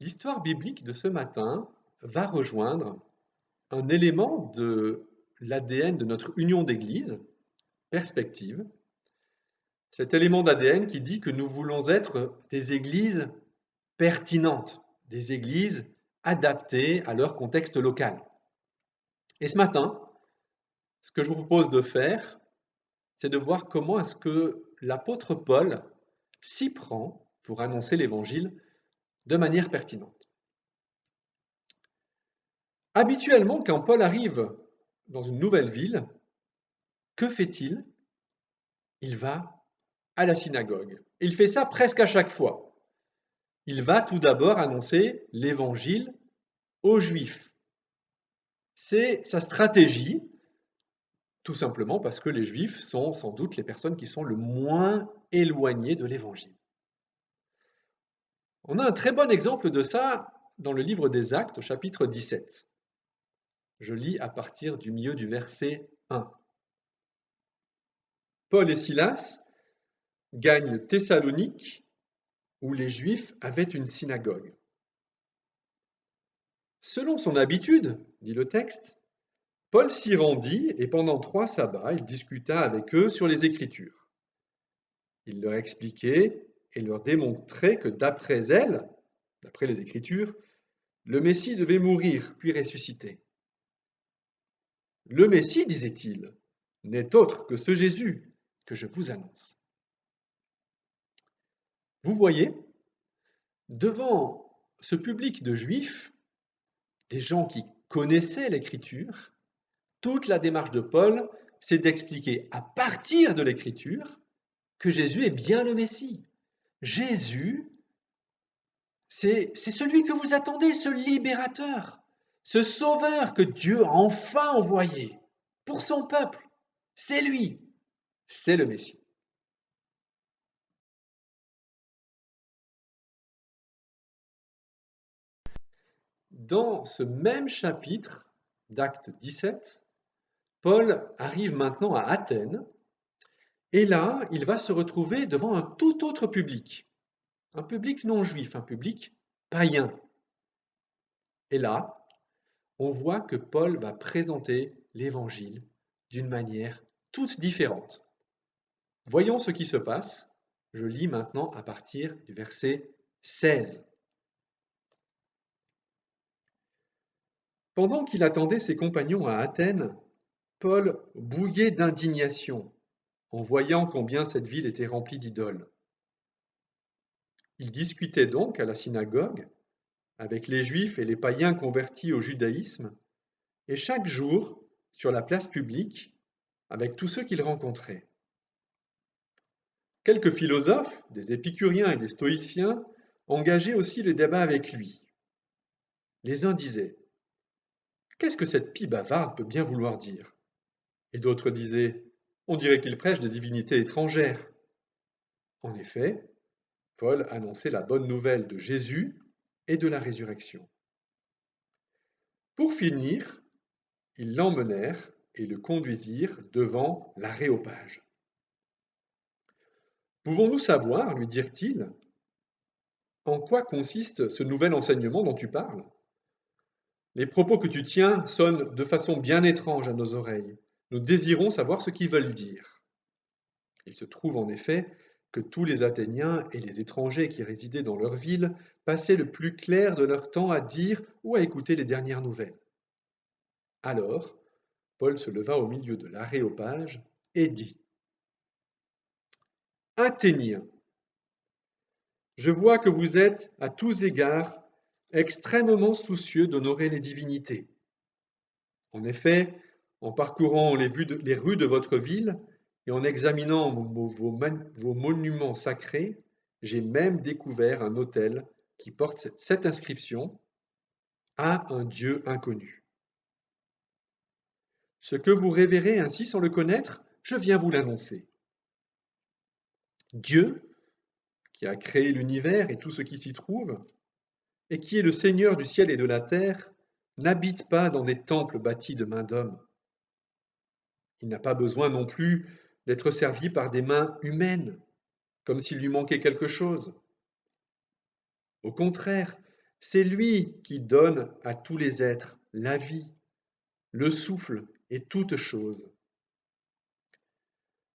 L'histoire biblique de ce matin va rejoindre un élément de l'ADN de notre union d'Église, perspective. Cet élément d'ADN qui dit que nous voulons être des églises pertinentes, des églises adaptées à leur contexte local. Et ce matin, ce que je vous propose de faire, c'est de voir comment est-ce que l'apôtre Paul s'y prend pour annoncer l'évangile de manière pertinente. Habituellement, quand Paul arrive dans une nouvelle ville, que fait-il? Il va à la synagogue. Il fait ça presque à chaque fois. Il va tout d'abord annoncer l'évangile aux Juifs. C'est sa stratégie, tout simplement parce que les Juifs sont sans doute les personnes qui sont le moins éloignées de l'évangile. On a un très bon exemple de ça dans le livre des Actes, au chapitre 17. Je lis à partir du milieu du verset 1. Paul et Silas gagnent Thessalonique, où les Juifs avaient une synagogue. Selon son habitude, dit le texte, Paul s'y rendit et pendant 3 sabbats, il discuta avec eux sur les Écritures. Il leur expliquait et leur démontrait que d'après elles, d'après les Écritures, le Messie devait mourir puis ressusciter. Le Messie, disait-il, n'est autre que ce Jésus que je vous annonce. Vous voyez, devant ce public de Juifs, des gens qui connaissaient l'Écriture, toute la démarche de Paul, c'est d'expliquer à partir de l'Écriture que Jésus est bien le Messie. Jésus, c'est celui que vous attendez, ce libérateur, ce sauveur que Dieu a enfin envoyé pour son peuple. C'est lui, c'est le Messie. Dans ce même chapitre d'Acte 17, Paul arrive maintenant à Athènes et là, il va se retrouver devant un tout autre public, un public non juif, un public païen. Et là, on voit que Paul va présenter l'évangile d'une manière toute différente. Voyons ce qui se passe. Je lis maintenant à partir du verset 16. Pendant qu'il attendait ses compagnons à Athènes, Paul bouillait d'indignation en voyant combien cette ville était remplie d'idoles. Il discutait donc à la synagogue avec les Juifs et les païens convertis au judaïsme, et chaque jour, sur la place publique, avec tous ceux qu'il rencontrait. Quelques philosophes, des épicuriens et des stoïciens, engageaient aussi les débats avec lui. Les uns disaient: qu'est-ce que cette pie bavarde peut bien vouloir dire? Et d'autres disaient: on dirait qu'il prêche des divinités étrangères. En effet, Paul annonçait la bonne nouvelle de Jésus et de la résurrection. Pour finir, ils l'emmenèrent et le conduisirent devant l'Aréopage. Pouvons-nous savoir, lui dirent-ils, en quoi consiste ce nouvel enseignement dont tu parles? Les propos que tu tiens sonnent de façon bien étrange à nos oreilles. Nous désirons savoir ce qu'ils veulent dire. Il se trouve en effet que tous les Athéniens et les étrangers qui résidaient dans leur ville passaient le plus clair de leur temps à dire ou à écouter les dernières nouvelles. Alors, Paul se leva au milieu de l'Aréopage et dit: Athéniens, je vois que vous êtes à tous égards extrêmement soucieux d'honorer les divinités. En effet, en parcourant les rues de votre ville et en examinant vos monuments sacrés, j'ai même découvert un autel qui porte cette inscription: à un Dieu inconnu. Ce que vous révérez ainsi sans le connaître, je viens vous l'annoncer. Dieu, qui a créé l'univers et tout ce qui s'y trouve, et qui est le Seigneur du ciel et de la terre, n'habite pas dans des temples bâtis de mains d'hommes. Il n'a pas besoin non plus d'être servi par des mains humaines, comme s'il lui manquait quelque chose. Au contraire, C'est lui qui donne à tous les êtres la vie, le souffle et toute chose.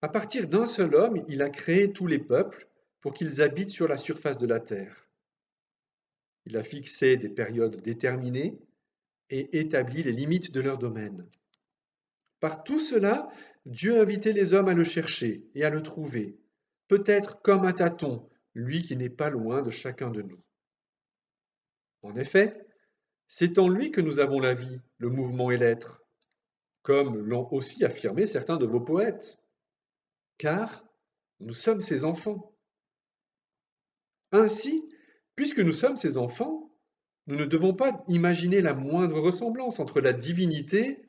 À partir d'un seul homme, il a créé tous les peuples pour qu'ils habitent sur la surface de la terre. Il a fixé des périodes déterminées et établi les limites de leur domaine. Par tout cela, Dieu invitait les hommes à le chercher et à le trouver, peut-être comme un tâton, lui qui n'est pas loin de chacun de nous. En effet, c'est en lui que nous avons la vie, le mouvement et l'être, comme l'ont aussi affirmé certains de vos poètes, car nous sommes ses enfants. Ainsi, puisque nous sommes ses enfants, nous ne devons pas imaginer la moindre ressemblance entre la divinité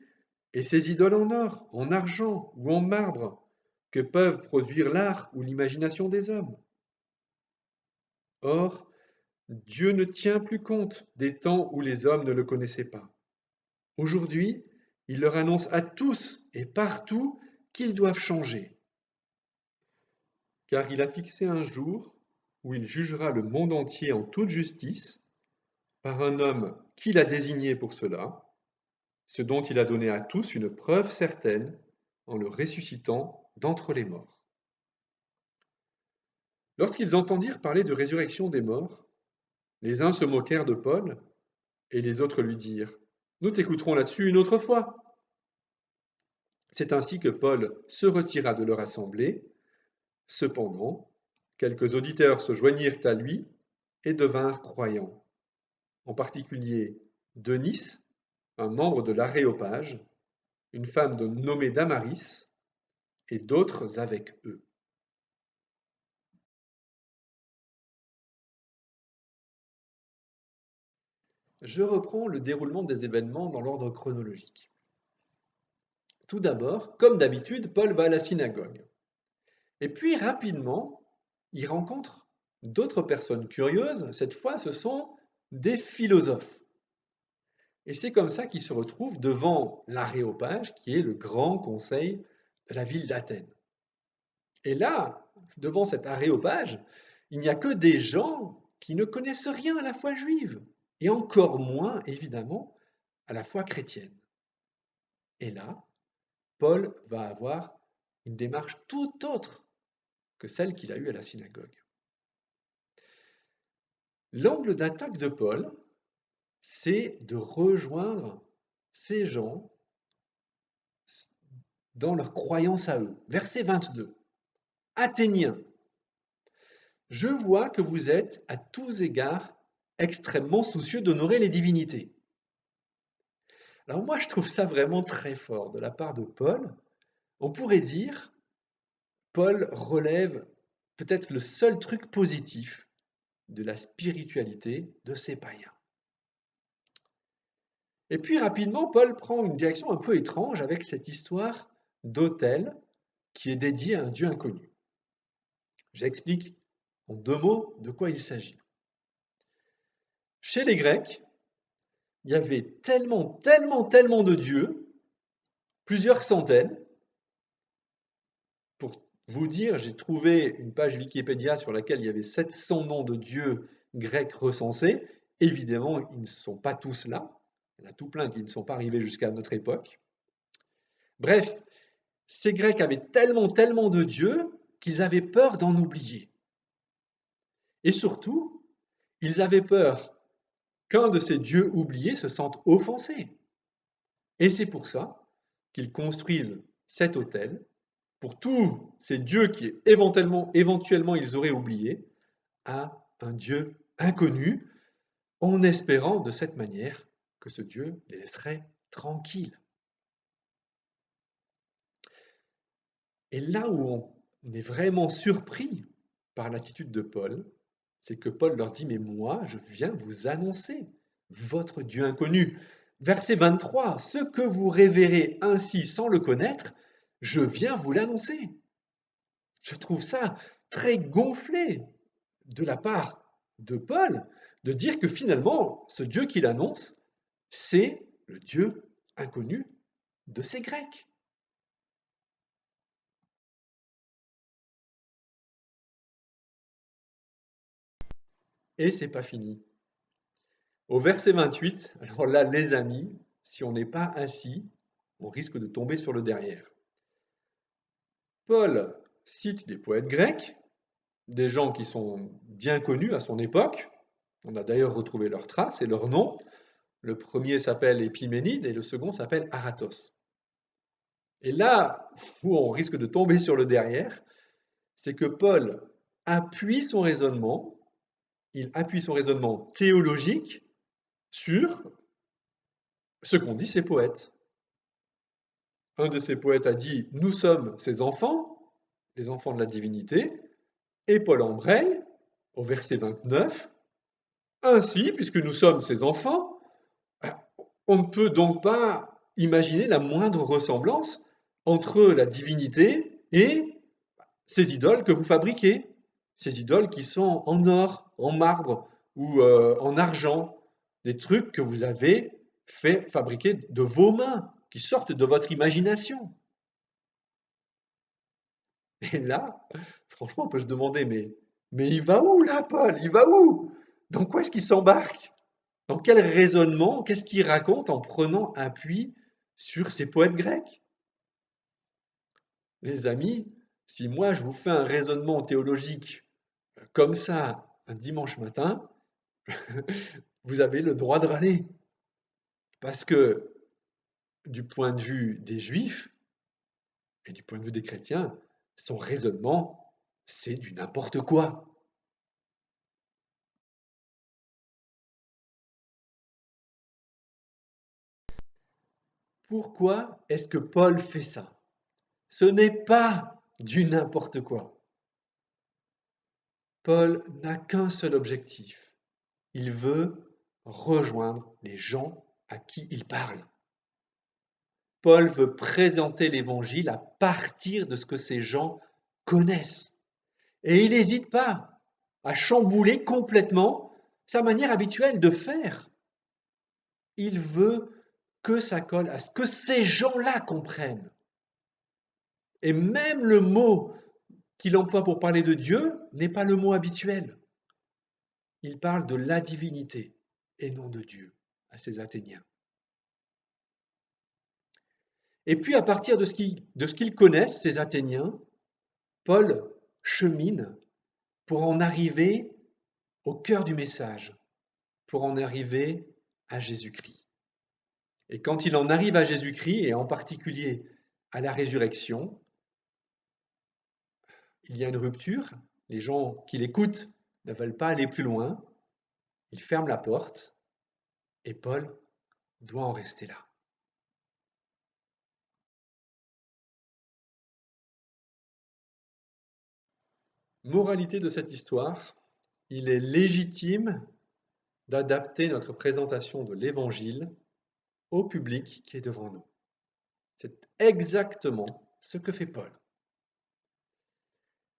et ces idoles en or, en argent ou en marbre que peuvent produire l'art ou l'imagination des hommes. Or, Dieu ne tient plus compte des temps où les hommes ne le connaissaient pas. Aujourd'hui, il leur annonce à tous et partout qu'ils doivent changer, car il a fixé un jour où il jugera le monde entier en toute justice par un homme qu'il a désigné pour cela, ce dont il a donné à tous une preuve certaine en le ressuscitant d'entre les morts. Lorsqu'ils entendirent parler de résurrection des morts, les uns se moquèrent de Paul et les autres lui dirent: Nous t'écouterons là-dessus une autre fois. C'est ainsi que Paul se retira de leur assemblée. Cependant, quelques auditeurs se joignirent à lui et devinrent croyants, en particulier Denis, un membre de l'Aréopage, une femme nommée Damaris, et d'autres avec eux. Je reprends le déroulement des événements dans l'ordre chronologique. Tout d'abord, comme d'habitude, Paul va à la synagogue. Et puis rapidement, il rencontre d'autres personnes curieuses. Cette fois, ce sont des philosophes. Et c'est comme ça qu'il se retrouve devant l'Aréopage, qui est le grand conseil de la ville d'Athènes. Et là, devant cet Aréopage, il n'y a que des gens qui ne connaissent rien à la foi juive, et encore moins, évidemment, à la foi chrétienne. Et là, Paul va avoir une démarche tout autre que celle qu'il a eue à la synagogue. L'angle d'attaque de Paul, c'est de rejoindre ces gens dans leur croyance à eux. Verset 22. Athéniens, je vois que vous êtes à tous égards extrêmement soucieux d'honorer les divinités. Alors moi, je trouve ça vraiment très fort de la part de Paul. On pourrait dire, Paul relève peut-être le seul truc positif de la spiritualité de ces païens. Et puis rapidement, Paul prend une direction un peu étrange avec cette histoire d'autel qui est dédié à un Dieu inconnu. J'explique en 2 mots de quoi il s'agit. Chez les Grecs, il y avait tellement de dieux, plusieurs centaines. Pour vous dire, j'ai trouvé une page Wikipédia sur laquelle il y avait 700 noms de dieux grecs recensés. Évidemment, ils ne sont pas tous là. Il y en a tout plein qui ne sont pas arrivés jusqu'à notre époque. Bref, ces Grecs avaient tellement de dieux qu'ils avaient peur d'en oublier. Et surtout, ils avaient peur qu'un de ces dieux oubliés se sente offensé. Et c'est pour ça qu'ils construisent cet autel pour tous ces dieux qui éventuellement ils auraient oubliés à un Dieu inconnu, en espérant de cette manière que ce Dieu les laisserait tranquilles. Et là où on est vraiment surpris par l'attitude de Paul, c'est que Paul leur dit, mais moi, je viens vous annoncer votre Dieu inconnu. Verset 23, ce que vous révérez ainsi sans le connaître, je viens vous l'annoncer. Je trouve ça très gonflé de la part de Paul de dire que finalement, ce Dieu qu'il annonce, c'est le Dieu inconnu de ces Grecs. Et c'est pas fini. Au verset 28, alors là, les amis, si on n'est pas assis, on risque de tomber sur le derrière. Paul cite des poètes grecs, des gens qui sont bien connus à son époque. On a d'ailleurs retrouvé leurs traces et leurs noms. Le premier s'appelle Épiménide et le second s'appelle Aratos. Et là où on risque de tomber sur le derrière, c'est que Paul appuie son raisonnement, il appuie son raisonnement théologique sur ce qu'ont dit ces poètes. Un de ces poètes a dit: nous sommes ses enfants, les enfants de la divinité, et Paul embraye au verset 29: ainsi, puisque nous sommes ses enfants, on ne peut donc pas imaginer la moindre ressemblance entre la divinité et ces idoles que vous fabriquez, ces idoles qui sont en or, en marbre ou en argent, des trucs que vous avez fait fabriquer de vos mains, qui sortent de votre imagination. Et là, franchement, on peut se demander, mais il va où là, Paul? Il va où? Dans quoi est-ce qu'il s'embarque? Dans quel raisonnement? Qu'est-ce qu'il raconte en prenant appui sur ces poètes grecs? Les amis, si moi je vous fais un raisonnement théologique comme ça un dimanche matin, vous avez le droit de râler. Parce que du point de vue des juifs et du point de vue des chrétiens, son raisonnement, c'est du n'importe quoi. Pourquoi est-ce que Paul fait ça? Ce n'est pas du n'importe quoi. Paul n'a qu'un seul objectif. Il veut rejoindre les gens à qui il parle. Paul veut présenter l'évangile à partir de ce que ces gens connaissent. Et il n'hésite pas à chambouler complètement sa manière habituelle de faire. Il veut que ça colle à ce que ces gens-là comprennent. Et même le mot qu'il emploie pour parler de Dieu n'est pas le mot habituel. Il parle de la divinité et non de Dieu à ces Athéniens. Et puis à partir de ce qu'ils connaissent, ces Athéniens, Paul chemine pour en arriver au cœur du message, pour en arriver à Jésus-Christ. Et quand il en arrive à Jésus-Christ, et en particulier à la résurrection, il y a une rupture. Les gens qui l'écoutent ne veulent pas aller plus loin. Ils ferment la porte et Paul doit en rester là. Moralité de cette histoire, il est légitime d'adapter notre présentation de l'Évangile au public qui est devant nous. C'est exactement ce que fait Paul.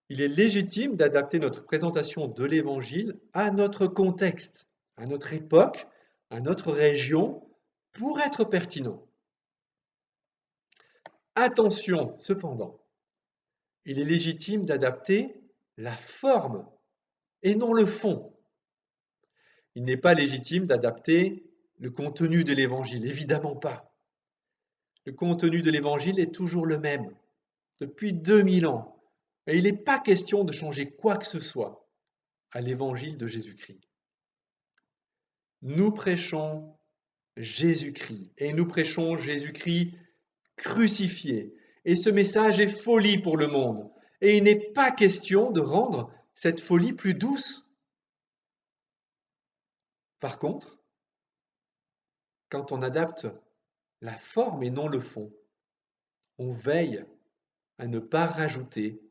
Il est légitime d'adapter notre présentation de l'Évangile à notre contexte, à notre époque, à notre région, pour être pertinent. Attention, cependant, il est légitime d'adapter la forme et non le fond. Il n'est pas légitime d'adapter le contenu de l'Évangile, évidemment pas. Le contenu de l'Évangile est toujours le même, depuis 2000 ans, et il n'est pas question de changer quoi que ce soit à l'Évangile de Jésus-Christ. Nous prêchons Jésus-Christ, et nous prêchons Jésus-Christ crucifié. Et ce message est folie pour le monde. Et il n'est pas question de rendre cette folie plus douce. Par contre, quand on adapte la forme et non le fond, on veille à ne pas rajouter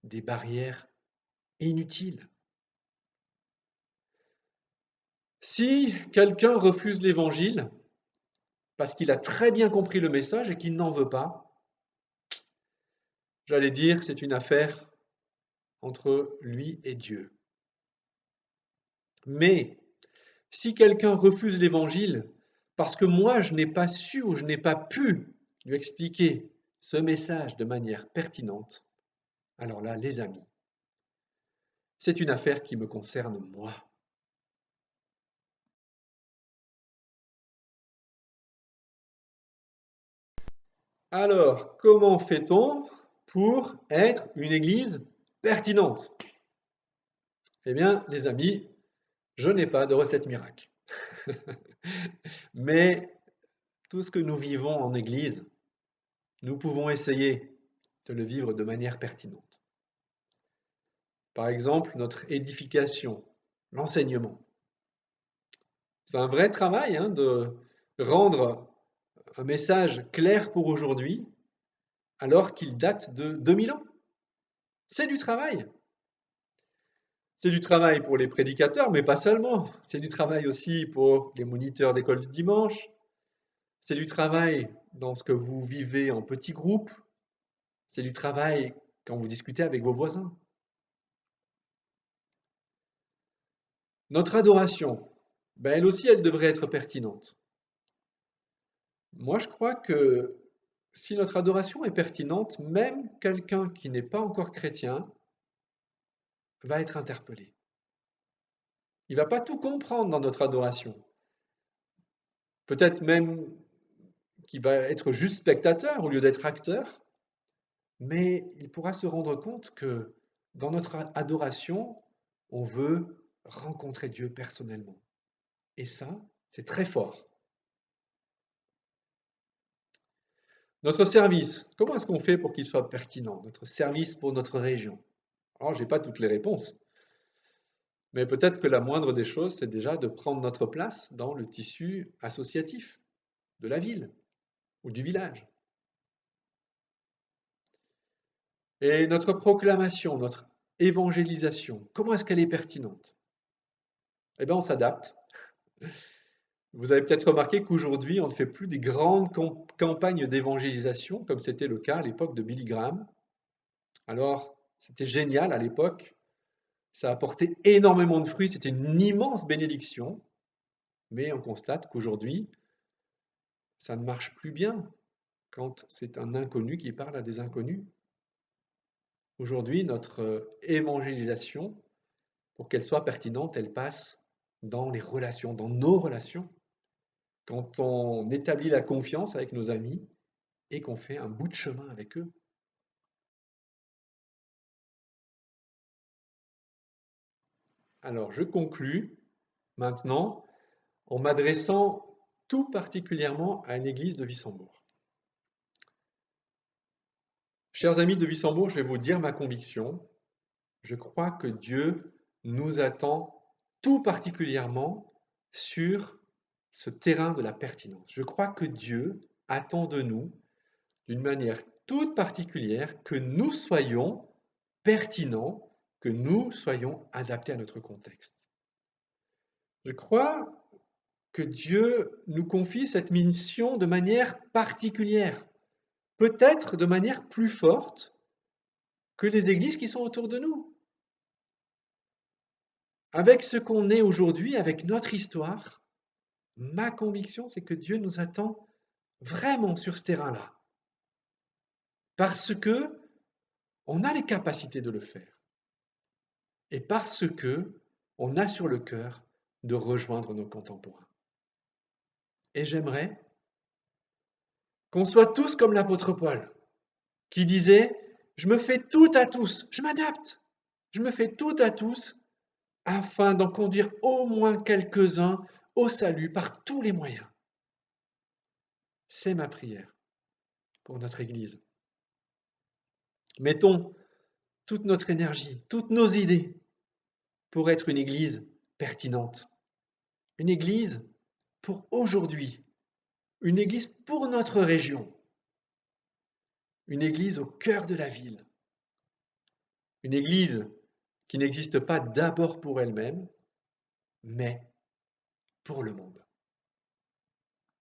des barrières inutiles. Si quelqu'un refuse l'évangile parce qu'il a très bien compris le message et qu'il n'en veut pas, j'allais dire c'est une affaire entre lui et Dieu. Mais si quelqu'un refuse l'évangile parce que moi je n'ai pas su ou je n'ai pas pu lui expliquer ce message de manière pertinente, alors là, les amis, c'est une affaire qui me concerne moi. Alors, comment fait-on pour être une église pertinente? Eh bien, les amis, je n'ai pas de recette miracle. Mais tout ce que nous vivons en église, nous pouvons essayer de le vivre de manière pertinente. Par exemple, notre édification, l'enseignement. C'est un vrai travail de rendre un message clair pour aujourd'hui alors qu'il date de 2000 ans. C'est du travail. C'est du travail pour les prédicateurs, mais pas seulement. C'est du travail aussi pour les moniteurs d'école du dimanche. C'est du travail dans ce que vous vivez en petits groupes. C'est du travail quand vous discutez avec vos voisins. Notre adoration, elle aussi, elle devrait être pertinente. Moi, je crois que si notre adoration est pertinente, même quelqu'un qui n'est pas encore chrétien va être interpellé. Il ne va pas tout comprendre dans notre adoration. Peut-être même qu'il va être juste spectateur au lieu d'être acteur, mais il pourra se rendre compte que dans notre adoration, on veut rencontrer Dieu personnellement. Et ça, c'est très fort. Notre service, comment est-ce qu'on fait pour qu'il soit pertinent? Notre service pour notre région. Alors, je n'ai pas toutes les réponses, mais peut-être que la moindre des choses, c'est déjà de prendre notre place dans le tissu associatif de la ville ou du village. Et notre proclamation, notre évangélisation, comment est-ce qu'elle est pertinente? Eh bien, on s'adapte. Vous avez peut-être remarqué qu'aujourd'hui, on ne fait plus des grandes campagnes d'évangélisation comme c'était le cas à l'époque de Billy Graham. Alors, c'était génial à l'époque, ça a apporté énormément de fruits, c'était une immense bénédiction, mais on constate qu'aujourd'hui, ça ne marche plus bien quand c'est un inconnu qui parle à des inconnus. Aujourd'hui, notre évangélisation, pour qu'elle soit pertinente, elle passe dans les relations, dans nos relations. Quand on établit la confiance avec nos amis et qu'on fait un bout de chemin avec eux. Alors, je conclus maintenant en m'adressant tout particulièrement à une église de Wissembourg. Chers amis de Wissembourg, je vais vous dire ma conviction. Je crois que Dieu nous attend tout particulièrement sur ce terrain de la pertinence. Je crois que Dieu attend de nous, d'une manière toute particulière, que nous soyons pertinents, que nous soyons adaptés à notre contexte. Je crois que Dieu nous confie cette mission de manière particulière, peut-être de manière plus forte que les églises qui sont autour de nous. Avec ce qu'on est aujourd'hui, avec notre histoire, ma conviction, c'est que Dieu nous attend vraiment sur ce terrain-là. Parce que on a les capacités de le faire. Et parce que on a sur le cœur de rejoindre nos contemporains. Et j'aimerais qu'on soit tous comme l'apôtre Paul, qui disait, je me fais tout à tous, je m'adapte, je me fais tout à tous afin d'en conduire au moins quelques-uns au salut par tous les moyens. C'est ma prière pour notre Église. Mettons toute notre énergie, toutes nos idées pour être une Église pertinente. Une Église pour aujourd'hui. Une Église pour notre région. Une Église au cœur de la ville. Une Église qui n'existe pas d'abord pour elle-même, mais pour le monde.